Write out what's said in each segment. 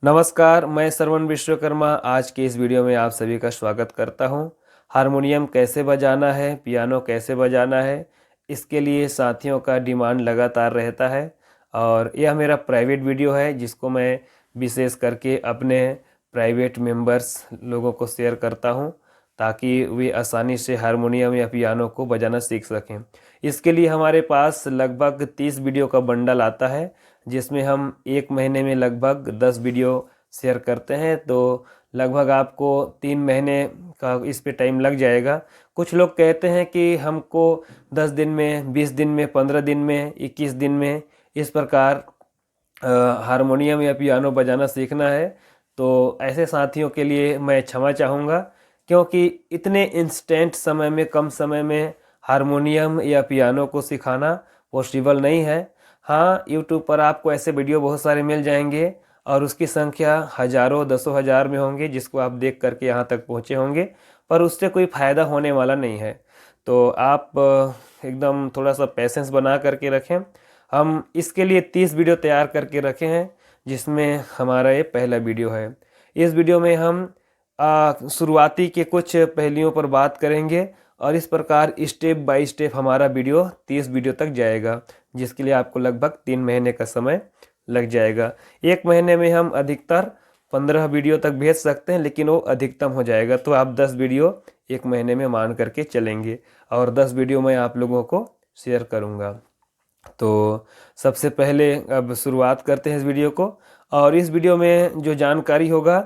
नमस्कार, मैं श्रवण विश्वकर्मा आज के इस वीडियो में आप सभी का स्वागत करता हूं। हारमोनियम कैसे बजाना है, पियानो कैसे बजाना है, इसके लिए साथियों का डिमांड लगातार रहता है और यह मेरा प्राइवेट वीडियो है जिसको मैं विशेष करके अपने प्राइवेट मेंबर्स लोगों को शेयर करता हूं ताकि वे आसानी से हारमोनियम या पियानो को बजाना सीख सकें। इसके लिए हमारे पास लगभग 30 वीडियो का बंडल आता है जिसमें हम एक महीने में लगभग 10 वीडियो शेयर करते हैं, तो लगभग आपको 3 महीने का इस पे टाइम लग जाएगा। कुछ लोग कहते हैं कि हमको 10 दिन में, 20 दिन में, 15 दिन में, 21 दिन में इस प्रकार हारमोनियम या पियानो बजाना सीखना है। तो ऐसे साथियों के लिए मैं क्षमा चाहूँगा क्योंकि इतने इंस्टेंट समय में, कम समय में हारमोनियम या पियानो को सिखाना पॉसिबल नहीं है। हाँ, यूट्यूब पर आपको ऐसे वीडियो बहुत सारे मिल जाएंगे और उसकी संख्या हज़ारों, दसों हज़ार में होंगे जिसको आप देख करके यहाँ तक पहुँचे होंगे, पर उससे कोई फ़ायदा होने वाला नहीं है। तो आप एकदम थोड़ा सा पेशेंस बना करके रखें। हम इसके लिए 30 वीडियो तैयार करके रखे हैं जिसमें हमारा ये पहला वीडियो है। इस वीडियो में हम शुरुआती के कुछ पहलुओं पर बात करेंगे और इस प्रकार स्टेप बाय स्टेप हमारा वीडियो 30 वीडियो तक जाएगा जिसके लिए आपको लगभग 3 महीने का समय लग जाएगा। एक महीने में हम अधिकतर 15 वीडियो तक भेज सकते हैं, लेकिन वो अधिकतम हो जाएगा, तो आप 10 वीडियो एक महीने में मान करके चलेंगे और 10 वीडियो मैं आप लोगों को शेयर करूँगा। तो सबसे पहले अब शुरुआत करते हैं इस वीडियो को। और इस वीडियो में जो जानकारी होगा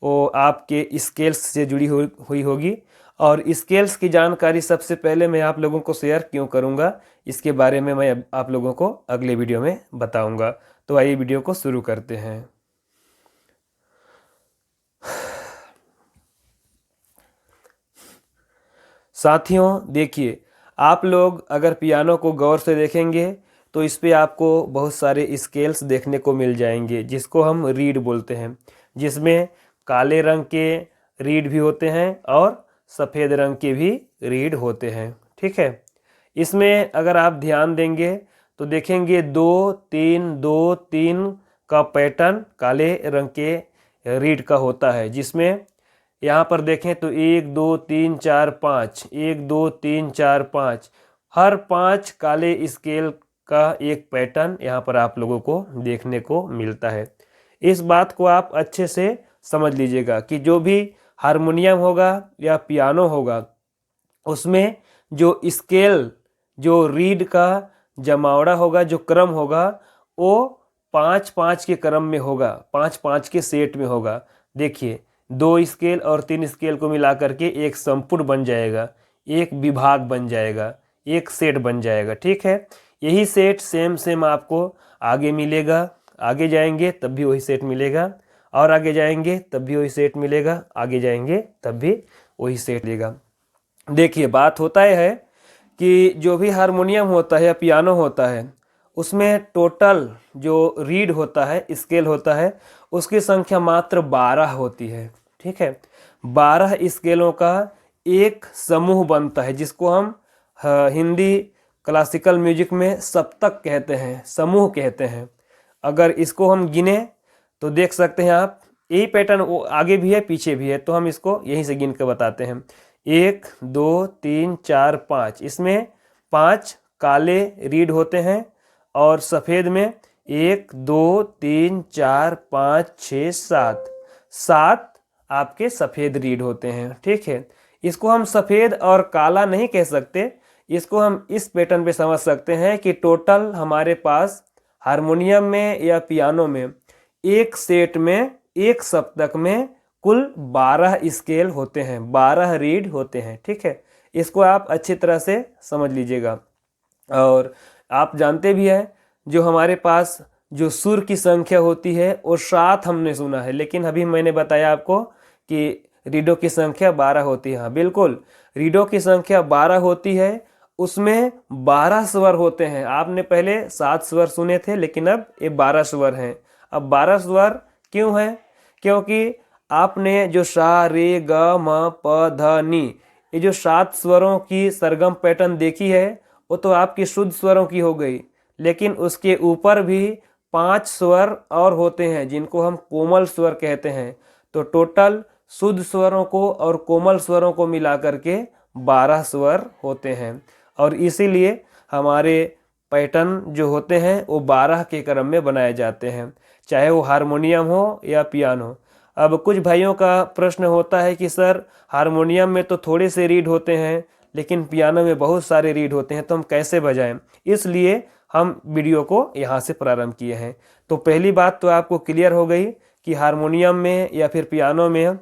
वो आपके स्केल्स से जुड़ी हुई होगी और स्केल्स की जानकारी सबसे पहले मैं आप लोगों को शेयर क्यों करूंगा, इसके बारे में मैं आप लोगों को अगले वीडियो में बताऊंगा। तो आइए वीडियो को शुरू करते हैं। साथियों देखिए, आप लोग अगर पियानो को गौर से देखेंगे तो इस पे आपको बहुत सारे स्केल्स देखने को मिल जाएंगे जिसको हम रीड बोलते हैं, जिसमें काले रंग के रीड भी होते हैं और सफ़ेद रंग के भी रीड होते हैं। ठीक है, इसमें अगर आप ध्यान देंगे तो देखेंगे 2 3 2 3 का पैटर्न काले रंग के रीड का होता है, जिसमें यहाँ पर देखें तो 1 2 3 4 5, 1 2 3 4 5, हर 5 काले स्केल का एक पैटर्न यहाँ पर आप लोगों को देखने को मिलता है। इस बात को आप अच्छे से समझ लीजिएगा कि जो भी हारमोनियम होगा या पियानो होगा उसमें जो स्केल, जो रीड का जमावड़ा होगा, जो क्रम होगा, वो 5 5 के क्रम में होगा, 5 5 के सेट में होगा। देखिए, 2 स्केल और 3 स्केल को मिला करके एक संपुट बन जाएगा, एक विभाग बन जाएगा, एक सेट बन जाएगा। ठीक है, यही सेट सेम आपको आगे मिलेगा, आगे जाएंगे तब भी वही सेट मिलेगा और आगे जाएंगे तब भी वही सेट मिलेगा, आगे जाएंगे तब भी वही सेट मिलेगा। देखिए, बात होता है कि जो भी हारमोनियम होता है या पियानो होता है उसमें टोटल जो रीड होता है, स्केल होता है, उसकी संख्या मात्र 12 होती है। ठीक है, 12 स्केलों का एक समूह बनता है जिसको हम हिंदी क्लासिकल म्यूजिक में सप्तक कहते हैं, समूह कहते हैं। अगर इसको हम गिने तो देख सकते हैं आप, यही पैटर्न वो आगे भी है पीछे भी है, तो हम इसको यहीं से गिन के बताते हैं। 1 2 3 4 5, इसमें 5 काले रीड होते हैं और सफ़ेद में 1 2 3 4 5 6 7, 7 आपके सफ़ेद रीड होते हैं। ठीक है, इसको हम सफ़ेद और काला नहीं कह सकते, इसको हम इस पैटर्न पे समझ सकते हैं कि टोटल हमारे पास हारमोनियम में या पियानो में एक सेट में, एक सप्तक में कुल 12 स्केल होते हैं, 12 रीड होते हैं। ठीक है, इसको आप अच्छी तरह से समझ लीजिएगा। और आप जानते भी हैं जो हमारे पास जो सुर की संख्या होती है वो 7 हमने सुना है, लेकिन अभी मैंने बताया आपको कि रीडों की संख्या 12 होती है। हाँ बिल्कुल, रीडों की संख्या 12 होती है, उसमें 12 स्वर होते हैं। आपने पहले 7 स्वर सुने थे, लेकिन अब ये 12 स्वर हैं। अब 12 स्वर क्यों हैं? क्योंकि आपने जो सा रे ग म प ध नी, ये जो 7 स्वरों की सरगम पैटर्न देखी है वो तो आपकी शुद्ध स्वरों की हो गई, लेकिन उसके ऊपर भी 5 स्वर और होते हैं जिनको हम कोमल स्वर कहते हैं। तो टोटल शुद्ध स्वरों को और कोमल स्वरों को मिला करके 12 स्वर होते हैं, और इसीलिए हमारे पैटर्न जो होते हैं वो 12 के क्रम में बनाए जाते हैं, चाहे वो हारमोनियम हो या पियानो। अब कुछ भाइयों का प्रश्न होता है कि सर हारमोनियम में तो थोड़े से रीड होते हैं लेकिन पियानो में बहुत सारे रीड होते हैं, तो हम कैसे बजाएं? इसलिए हम वीडियो को यहाँ से प्रारंभ किए हैं। तो पहली बात तो आपको क्लियर हो गई कि हारमोनियम में या फिर पियानो में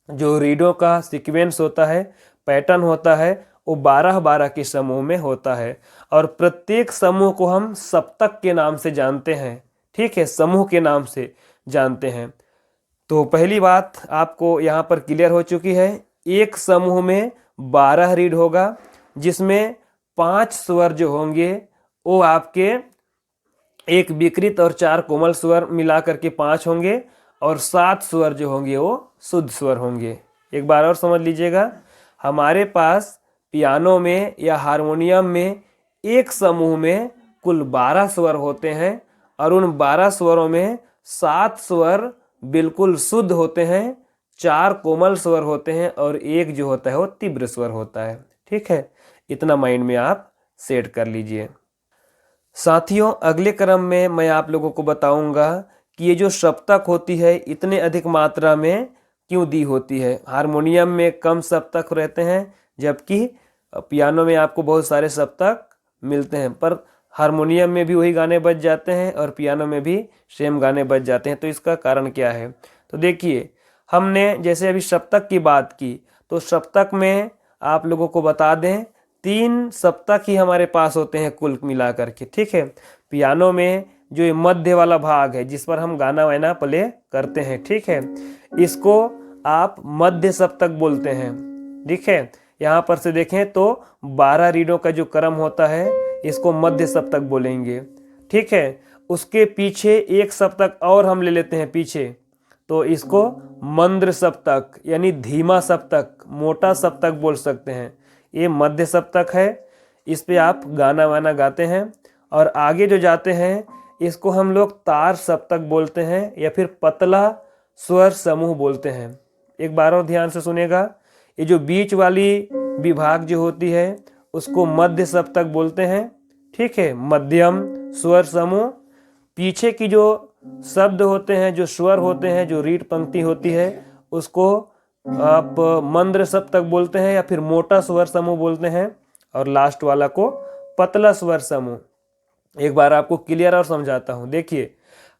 जो रीडों का सीक्वेंस होता है, पैटर्न होता है, वो 12-12 के समूह में होता है, और प्रत्येक समूह को हम सप्तक के नाम से जानते हैं। ठीक है, समूह के नाम से जानते हैं। तो पहली बात आपको यहाँ पर क्लियर हो चुकी है। एक समूह में 12 रीड होगा, जिसमें 5 स्वर जो होंगे वो आपके एक विकृत और 4 कोमल स्वर मिला करके 5 होंगे, और 7 स्वर जो होंगे वो शुद्ध स्वर होंगे। एक बार और समझ लीजिएगा, हमारे पास पियानो में या हारमोनियम में एक समूह में कुल 12 स्वर होते हैं, और उन 12 स्वरों में 7 स्वर बिल्कुल शुद्ध होते हैं, 4 कोमल स्वर होते हैं, और एक जो होता है वो तीव्र स्वर होता है। ठीक है, इतना माइंड में आप सेट कर लीजिए। साथियों, अगले क्रम में मैं आप लोगों को बताऊंगा कि ये जो सप्तक होती है इतने अधिक मात्रा में क्यों दी होती है। हारमोनियम में कम सप्तक रहते हैं, जबकि पियानो में आपको बहुत सारे सप्तक मिलते हैं, पर हारमोनियम में भी वही गाने बज जाते हैं और पियानो में भी सेम गाने बज जाते हैं। तो इसका कारण क्या है? तो देखिए, हमने जैसे अभी सप्तक की बात की, तो सप्तक में आप लोगों को बता दें 3 सप्तक ही हमारे पास होते हैं कुल मिला करके। ठीक है, पियानो में जो ये मध्य वाला भाग है जिस पर हम गाना वाना प्ले करते हैं, ठीक है, इसको आप मध्य सप्तक बोलते हैं। ठीक है, यहाँ पर से देखें तो 12 रीडों का जो क्रम होता है इसको मध्य सप्तक बोलेंगे। ठीक है, उसके पीछे एक सप्तक और हम ले लेते हैं पीछे, तो इसको मंद्र सप्तक यानी धीमा सप्तक, मोटा सप्तक बोल सकते हैं। ये मध्य सप्तक है, इस पे आप गाना वाना गाते हैं। और आगे जो जाते हैं इसको हम लोग तार सप्तक बोलते हैं या फिर पतला स्वर समूह बोलते हैं। एक बार और ध्यान से सुनेगा, ये जो बीच वाली विभाग जो होती है उसको मध्य सप्तक बोलते हैं। ठीक है, मध्यम स्वर समूह। पीछे की जो शब्द होते हैं, जो स्वर होते हैं, जो रीड पंक्ति होती है, उसको आप मंद्र सप्तक बोलते हैं या फिर मोटा स्वर समूह बोलते हैं, और लास्ट वाला को पतला स्वर समूह। एक बार आपको क्लियर और समझाता हूँ। देखिए,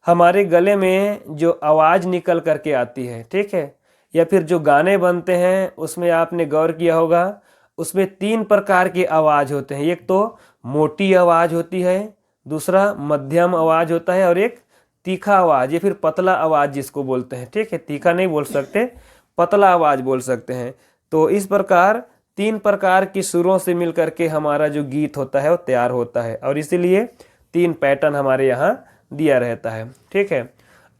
हमारे गले में जो आवाज़ निकल करके आती है, ठीक है, या फिर जो गाने बनते हैं उसमें आपने गौर किया होगा, उसमें 3 प्रकार के आवाज़ होते हैं। एक तो मोटी आवाज़ होती है, दूसरा मध्यम आवाज़ होता है, और एक तीखा आवाज़ या फिर पतला आवाज़ जिसको बोलते हैं। ठीक है, तीखा नहीं बोल सकते, पतला आवाज़ बोल सकते हैं। तो इस प्रकार 3 प्रकार की सुरों से मिल करके हमारा जो गीत होता है वो तैयार होता है, और इसीलिए 3 पैटर्न हमारे यहाँ दिया रहता है। ठीक है,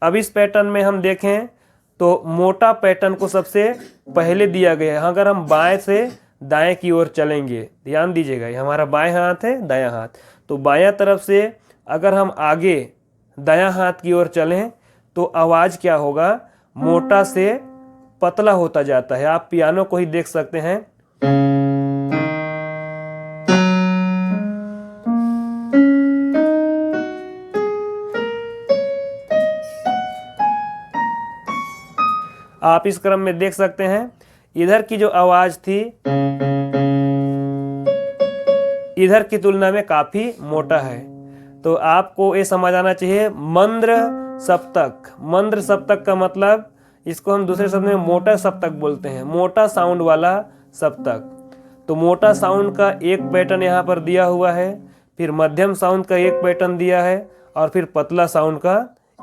अब इस पैटर्न में हम देखें तो मोटा पैटर्न को सबसे पहले दिया गया है। अगर हम बाएं से दाएं की ओर चलेंगे, ध्यान दीजिएगा, ये हमारा बाएं हाथ है, दायां हाथ, तो बायां तरफ से अगर हम आगे दायां हाथ की ओर चलें तो आवाज़ क्या होगा, मोटा से पतला होता जाता है। आप पियानो को ही देख सकते हैं, आप इस क्रम में देख सकते हैं, इधर की जो आवाज थी इधर की तुलना में काफी मोटा है। तो आपको ये समझ आना चाहिए मंद्र सप्तक। मंद्र सप्तक का मतलब, इसको हम दूसरे शब्द में मोटा सप्तक बोलते हैं, मोटा साउंड वाला सप्तक। तो मोटा साउंड का एक पैटर्न यहाँ पर दिया हुआ है, फिर मध्यम साउंड का एक पैटर्न दिया है, और फिर पतला साउंड का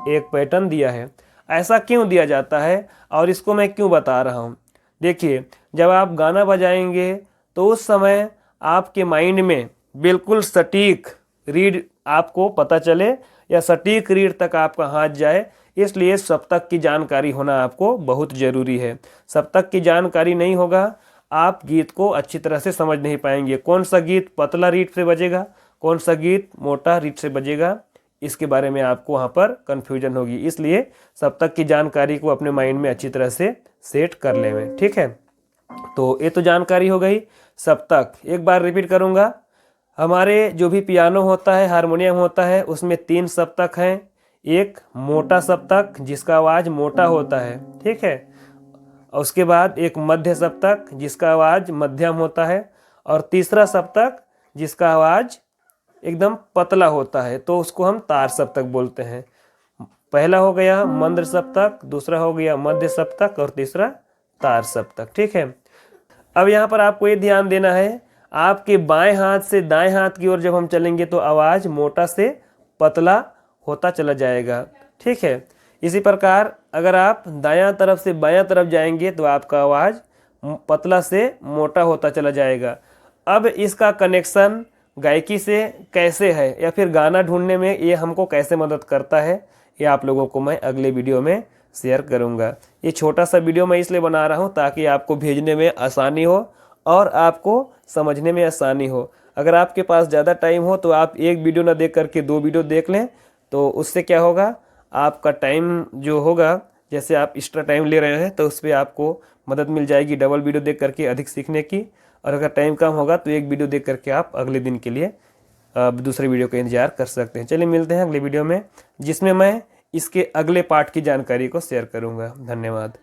एक पैटर्न दिया है। ऐसा क्यों दिया जाता है और इसको मैं क्यों बता रहा हूँ? देखिए, जब आप गाना बजाएंगे तो उस समय आपके माइंड में बिल्कुल सटीक रीड आपको पता चले, या सटीक रीड तक आपका हाथ जाए, इसलिए सप्तक की जानकारी होना आपको बहुत ज़रूरी है। सप्तक की जानकारी नहीं होगा, आप गीत को अच्छी तरह से समझ नहीं पाएंगे। कौन सा गीत पतला रीड से बजेगा, कौन सा गीत मोटा रीड से बजेगा, इसके बारे में आपको वहाँ पर कन्फ्यूजन होगी। इसलिए सप्तक की जानकारी को अपने माइंड में अच्छी तरह से सेट कर लें। ठीक है, तो ये तो जानकारी हो गई सप्तक। एक बार रिपीट करूँगा, हमारे जो भी पियानो होता है, हारमोनियम होता है, उसमें 3 सप्तक हैं। एक मोटा सप्तक जिसका आवाज़ मोटा होता है, ठीक है, और उसके बाद एक मध्य सप्तक जिसका आवाज़ मध्यम होता है, और तीसरा सप्तक जिसका आवाज़ एकदम पतला होता है, तो उसको हम तार सप्तक बोलते हैं। पहला हो गया मंद्र सप्तक, दूसरा हो गया मध्य सप्तक और तीसरा तार सप्तक। ठीक है, अब यहाँ पर आपको ये ध्यान देना है, आपके बाएं हाथ से दाएं हाथ की ओर जब हम चलेंगे तो आवाज़ मोटा से पतला होता चला जाएगा। ठीक है, इसी प्रकार अगर आप दायां तरफ से बायां तरफ जाएंगे तो आपका आवाज़ पतला से मोटा होता चला जाएगा। अब इसका कनेक्शन गायकी से कैसे है या फिर गाना ढूंढने में ये हमको कैसे मदद करता है, ये आप लोगों को मैं अगले वीडियो में शेयर करूंगा। ये छोटा सा वीडियो मैं इसलिए बना रहा हूँ ताकि आपको भेजने में आसानी हो और आपको समझने में आसानी हो। अगर आपके पास ज़्यादा टाइम हो तो आप एक वीडियो ना देख करके 2 वीडियो देख लें, तो उससे क्या होगा, आपका टाइम जो होगा, जैसे आप एक्स्ट्रा टाइम ले रहे हैं तो उस पर आपको मदद मिल जाएगी डबल वीडियो देख करके अधिक सीखने की। और अगर टाइम कम होगा तो एक वीडियो देख करके आप अगले दिन के लिए दूसरे वीडियो का इंतजार कर सकते हैं। चलिए मिलते हैं अगले वीडियो में, जिसमें मैं इसके अगले पार्ट की जानकारी को शेयर करूंगा। धन्यवाद।